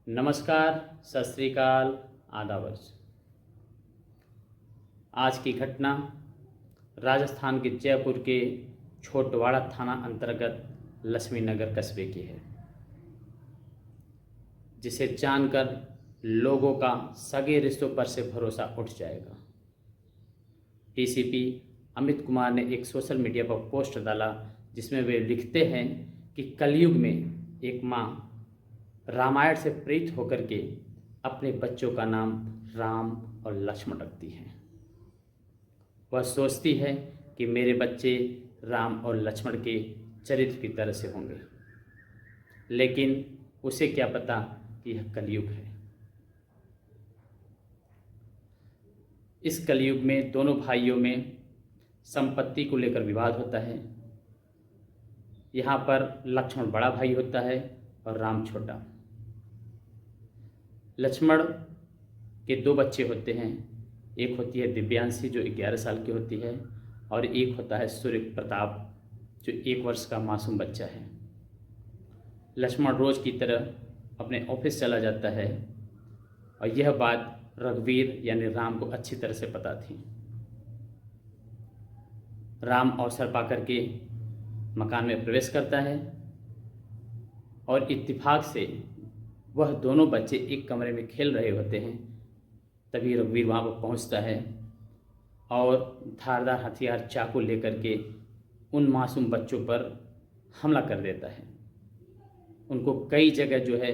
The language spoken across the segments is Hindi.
नमस्कार, सत श्री अकाल, आदावर्ष। आज की घटना राजस्थान के जयपुर के छोटवाड़ा थाना अंतर्गत लक्ष्मी नगर कस्बे की है, जिसे जानकर लोगों का सगे रिश्तों पर से भरोसा उठ जाएगा। डीसीपी अमित कुमार ने एक सोशल मीडिया पर पोस्ट डाला, जिसमें वे लिखते हैं कि कलयुग में एक माँ रामायण से प्रेरित होकर के अपने बच्चों का नाम राम और लक्ष्मण रखती है। वह सोचती है कि मेरे बच्चे राम और लक्ष्मण के चरित्र की तरह से होंगे, लेकिन उसे क्या पता कि यह कलयुग है। इस कलयुग में दोनों भाइयों में संपत्ति को लेकर विवाद होता है। यहाँ पर लक्ष्मण बड़ा भाई होता है और राम छोटा। लक्ष्मण के दो बच्चे होते हैं, एक होती है दिव्यांशी जो 11 साल की होती है, और एक होता है सूर्य प्रताप जो 1 वर्ष का मासूम बच्चा है। लक्ष्मण रोज की तरह अपने ऑफिस चला जाता है और यह बात रघुवीर यानी राम को अच्छी तरह से पता थी। राम अवसर पाकर के मकान में प्रवेश करता है और इत्तेफाक से वह दोनों बच्चे एक कमरे में खेल रहे होते हैं। तभी रघुवीर वहाँ पर पहुँचता है और धारदार हथियार चाकू लेकर के उन मासूम बच्चों पर हमला कर देता है। उनको कई जगह जो है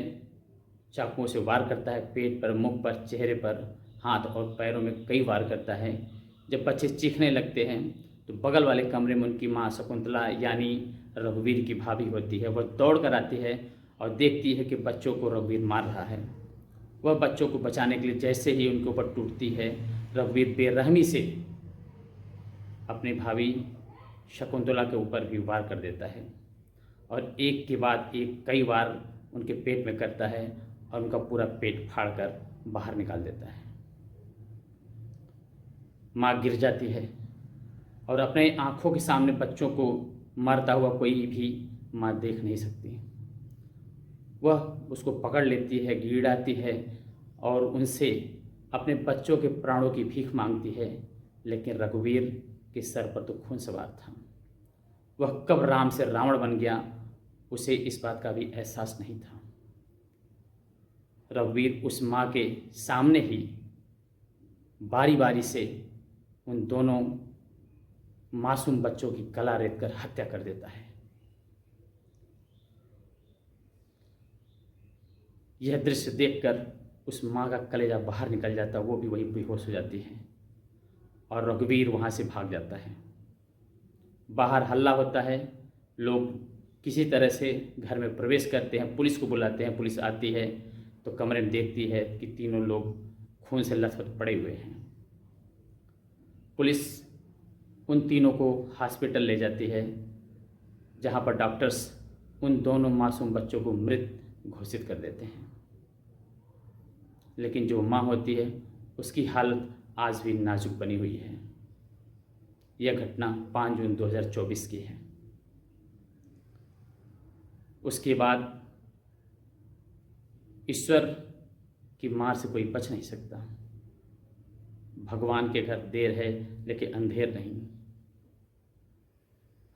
चाकुओं से वार करता है, पेट पर, मुख पर, चेहरे पर, हाथ और पैरों में कई वार करता है। जब बच्चे चीखने लगते हैं तो बगल वाले कमरे में उनकी माँ शकुंतला यानी रघुवीर की भाभी होती है। वह दौड़ कर आती है और देखती है कि बच्चों को रघुवीर मार रहा है। वह बच्चों को बचाने के लिए जैसे ही उनके ऊपर टूटती है, रघुवीर बेरहमी से अपनी भाभी शकुंतला के ऊपर भी वार कर देता है और एक के बाद एक कई बार उनके पेट में करता है और उनका पूरा पेट फाड़कर बाहर निकाल देता है। माँ गिर जाती है और अपने आंखों के सामने बच्चों को मरता हुआ कोई भी माँ देख नहीं सकती। वह उसको पकड़ लेती है, गिड़ाती है और उनसे अपने बच्चों के प्राणों की भीख मांगती है, लेकिन रघुवीर के सर पर तो खून सवार था। वह कब राम से रावण बन गया, उसे इस बात का भी एहसास नहीं था। रघुवीर उस माँ के सामने ही बारी बारी से उन दोनों मासूम बच्चों की गला रेत कर हत्या कर देता है। यह दृश्य देखकर उस माँ का कलेजा बाहर निकल जाता, वो भी वहीं बेहोश हो जाती है और रघुवीर वहाँ से भाग जाता है। बाहर हल्ला होता है, लोग किसी तरह से घर में प्रवेश करते हैं, पुलिस को बुलाते हैं। पुलिस आती है तो कमरे में देखती है कि तीनों लोग खून से लथपथ पड़े हुए हैं। पुलिस उन तीनों को हॉस्पिटल ले जाती है, जहाँ पर डॉक्टर्स उन दोनों मासूम बच्चों को मृत घोषित कर देते हैं। लेकिन जो माँ होती है उसकी हालत आज भी नाजुक बनी हुई है। यह घटना 5 जून 2024 की है। उसके बाद ईश्वर की मार से कोई बच नहीं सकता। भगवान के घर देर है लेकिन अंधेर नहीं।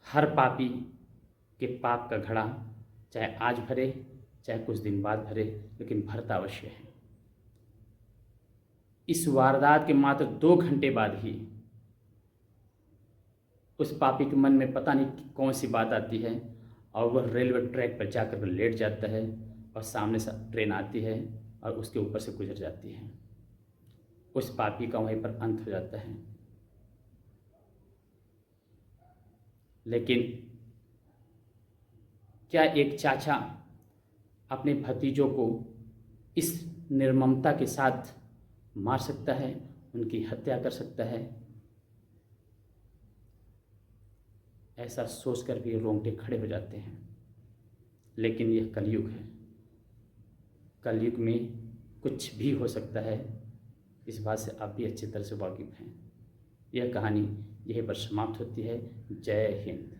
हर पापी के पाप का घड़ा चाहे आज भरे चाहे कुछ दिन बाद भरे, लेकिन भरता अवश्य है। इस वारदात के मात्र 2 घंटे बाद ही उस पापी के मन में पता नहीं कौन सी बात आती है और वह रेलवे ट्रैक पर जाकर लेट जाता है और सामने से ट्रेन आती है और उसके ऊपर से गुजर जाती है। उस पापी का वहीं पर अंत हो जाता है। लेकिन क्या एक चाचा अपने भतीजों को इस निर्ममता के साथ मार सकता है, उनकी हत्या कर सकता है? ऐसा सोचकर भी रोंगटे खड़े हो जाते हैं। लेकिन यह कलयुग है। कलयुग में कुछ भी हो सकता है, इस बात से आप भी अच्छी तरह से वाकिफ हैं। यह कहानी यहीं पर समाप्त होती है। जय हिंद।